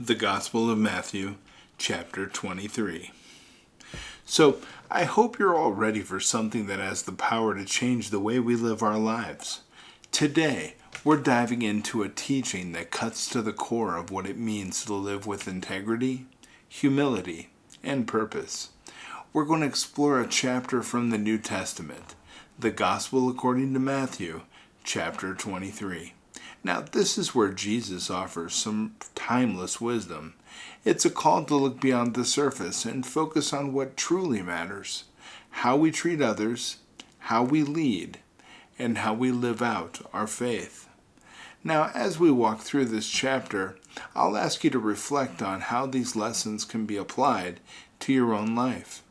The Gospel of Matthew, chapter 23. So, I hope you're all ready for something that has the power to change the way we live our lives. Today, we're diving into a teaching that cuts to the core of what it means to live with integrity, humility, and purpose. We're going to explore a chapter from the New Testament, the Gospel according to Matthew, chapter 23. Now, this is where Jesus offers some timeless wisdom. It's a call to look beyond the surface and focus on what truly matters, how we treat others, how we lead, and how we live out our faith. Now, as we walk through this chapter, I'll ask you to reflect on how these lessons can be applied to your own life.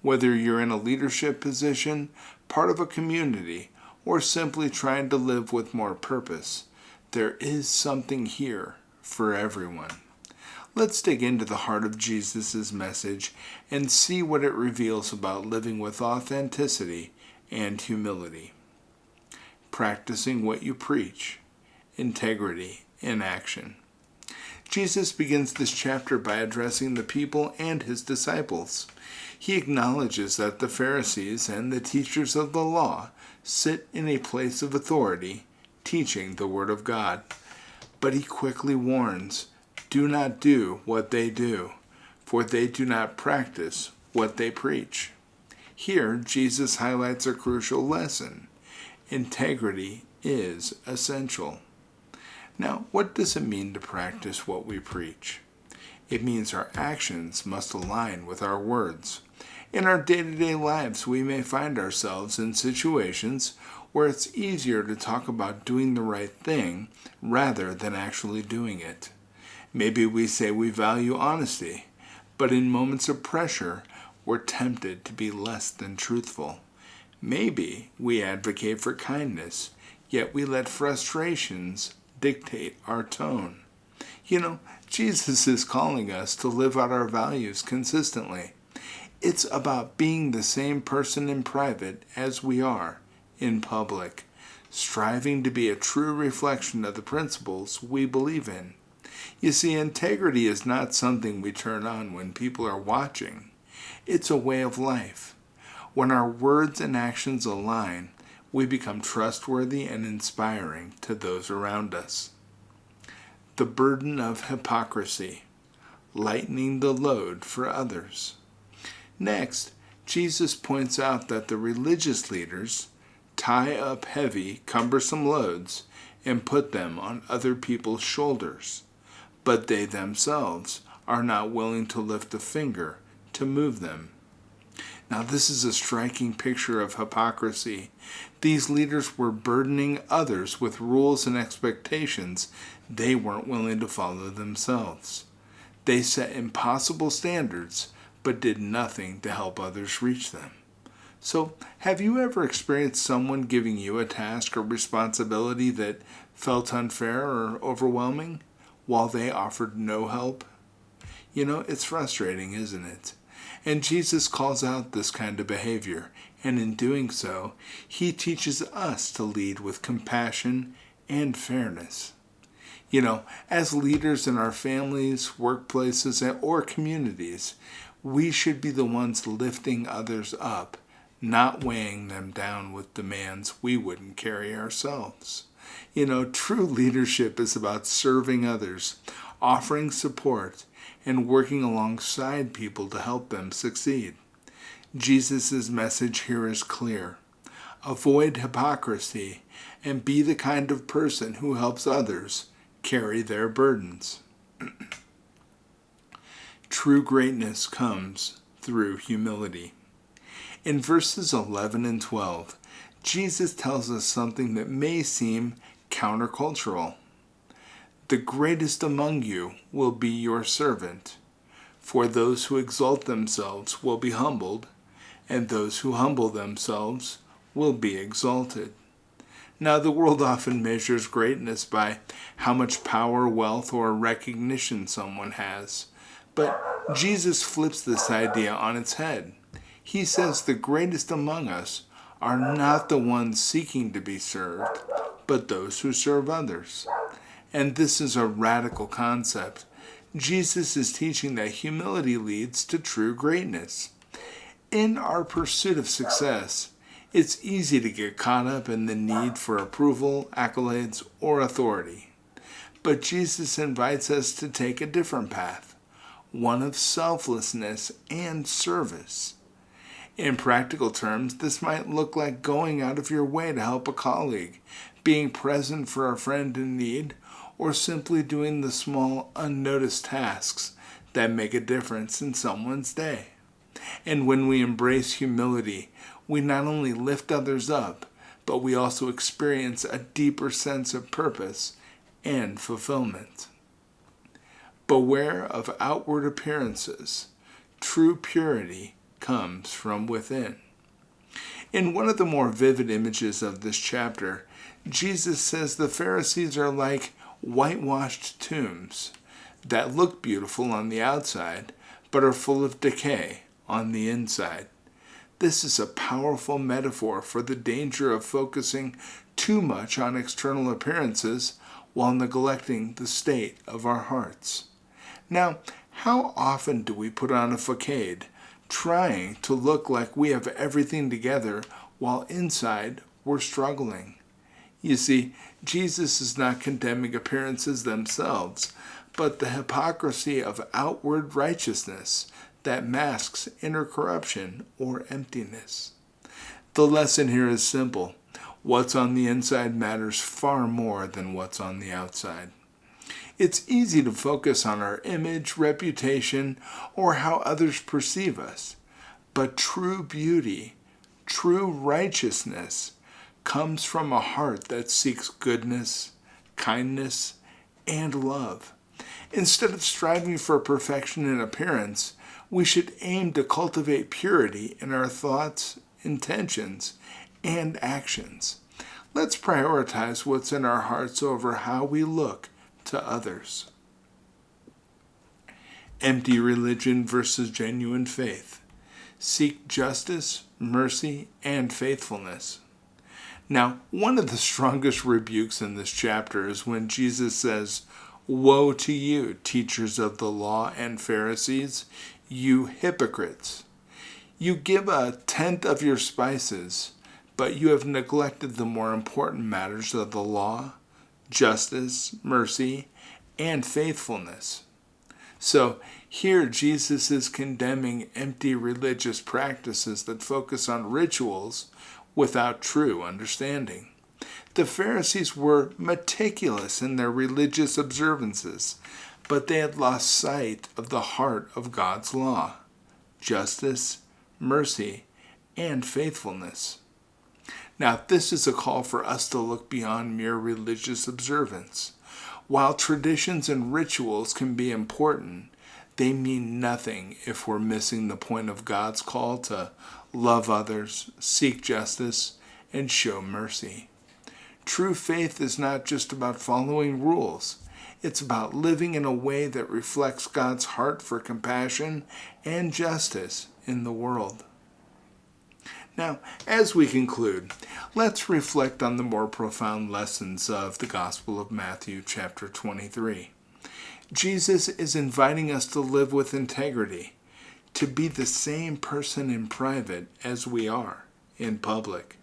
Whether you're in a leadership position, part of a community, or simply trying to live with more purpose, there is something here for everyone. Let's dig into the heart of Jesus' message and see what it reveals about living with authenticity and humility. Practicing what you preach. Integrity in action. Jesus begins this chapter by addressing the people and his disciples. He acknowledges that the Pharisees and the teachers of the law sit in a place of authority, teaching the Word of God. But he quickly warns, do not do what they do, for they do not practice what they preach. Here, Jesus highlights a crucial lesson. Integrity is essential. Now, what does it mean to practice what we preach? It means our actions must align with our words. In our day-to-day lives, we may find ourselves in situations where it's easier to talk about doing the right thing rather than actually doing it. Maybe we say we value honesty, but in moments of pressure, we're tempted to be less than truthful. Maybe we advocate for kindness, yet we let frustrations dictate our tone. Jesus is calling us to live out our values consistently. It's about being the same person in private as we are in public, striving to be a true reflection of the principles we believe in. You see, integrity is not something we turn on when people are watching. It's a way of life. When our words and actions align, we become trustworthy and inspiring to those around us. The burden of hypocrisy, lightening the load for others. Next, Jesus points out that the religious leaders tie up heavy, cumbersome loads and put them on other people's shoulders, but they themselves are not willing to lift a finger to move them. Now, this is a striking picture of hypocrisy. These leaders were burdening others with rules and expectations they weren't willing to follow themselves. They set impossible standards, but did nothing to help others reach them. So, have you ever experienced someone giving you a task or responsibility that felt unfair or overwhelming, while they offered no help? It's frustrating, isn't it? And Jesus calls out this kind of behavior, and in doing so, he teaches us to lead with compassion and fairness. As leaders in our families, workplaces, or communities, we should be the ones lifting others up, not weighing them down with demands we wouldn't carry ourselves. True leadership is about serving others, offering support, and working alongside people to help them succeed. Jesus' message here is clear. Avoid hypocrisy and be the kind of person who helps others carry their burdens. True greatness comes through humility. In verses 11 and 12, Jesus tells us something that may seem countercultural. The greatest among you will be your servant, for those who exalt themselves will be humbled, and those who humble themselves will be exalted. Now, the world often measures greatness by how much power, wealth, or recognition someone has. But Jesus flips this idea on its head. He says the greatest among us are not the ones seeking to be served, but those who serve others. And this is a radical concept Jesus is teaching that humility leads to true greatness. In our pursuit of success, it's easy to get caught up in the need for approval, accolades, or authority. But Jesus invites us to take a different path, one of selflessness and service. In practical terms, this might look like going out of your way to help a colleague, being present for a friend in need, or simply doing the small, unnoticed tasks that make a difference in someone's day. And when we embrace humility, we not only lift others up, but we also experience a deeper sense of purpose and fulfillment. Beware of outward appearances. True purity comes from within. In one of the more vivid images of this chapter, Jesus says the Pharisees are like whitewashed tombs that look beautiful on the outside, but are full of decay on the inside. This is a powerful metaphor for the danger of focusing too much on external appearances while neglecting the state of our hearts. Now, how often do we put on a facade, trying to look like we have everything together while inside we're struggling? You see, Jesus is not condemning appearances themselves, but the hypocrisy of outward righteousness that masks inner corruption or emptiness. The lesson here is simple. What's on the inside matters far more than what's on the outside. It's easy to focus on our image, reputation, or how others perceive us. But true beauty, true righteousness, comes from a heart that seeks goodness, kindness, and love. Instead of striving for perfection in appearance, we should aim to cultivate purity in our thoughts, intentions, and actions. Let's prioritize what's in our hearts over how we look to others. Empty religion versus genuine faith. Seek justice, mercy, and faithfulness. Now, one of the strongest rebukes in this chapter is when Jesus says, "Woe to you, teachers of the law and Pharisees, you hypocrites! You give a tenth of your spices, but you have neglected the more important matters of the law, justice, mercy, and faithfulness." So here Jesus is condemning empty religious practices that focus on rituals without true understanding. The Pharisees were meticulous in their religious observances, but they had lost sight of the heart of God's law, justice, mercy, and faithfulness. Now, this is a call for us to look beyond mere religious observance. While traditions and rituals can be important, they mean nothing if we're missing the point of God's call to love others, seek justice, and show mercy. True faith is not just about following rules. It's about living in a way that reflects God's heart for compassion and justice in the world. Now, as we conclude, let's reflect on the more profound lessons of the Gospel of Matthew, chapter 23. Jesus is inviting us to live with integrity, to be the same person in private as we are in public.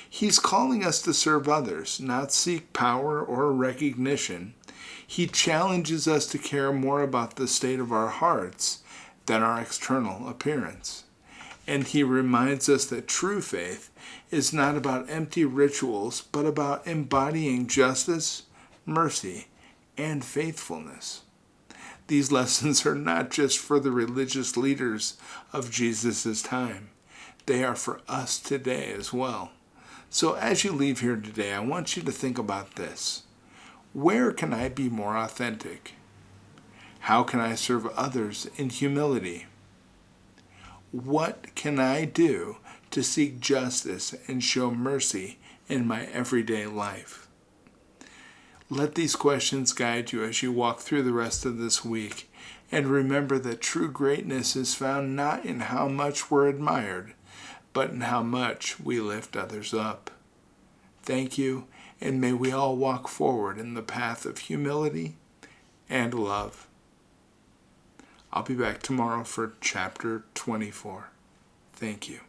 He's calling us to serve others, not seek power or recognition. He challenges us to care more about the state of our hearts than our external appearance. And he reminds us that true faith is not about empty rituals, but about embodying justice, mercy, and faithfulness. These lessons are not just for the religious leaders of Jesus' time. They are for us today as well. So as you leave here today, I want you to think about this. Where can I be more authentic? How can I serve others in humility? What can I do to seek justice and show mercy in my everyday life? Let these questions guide you as you walk through the rest of this week, and remember that true greatness is found not in how much we're admired, but in how much we lift others up. Thank you, and may we all walk forward in the path of humility and love. I'll be back tomorrow for chapter 24. Thank you.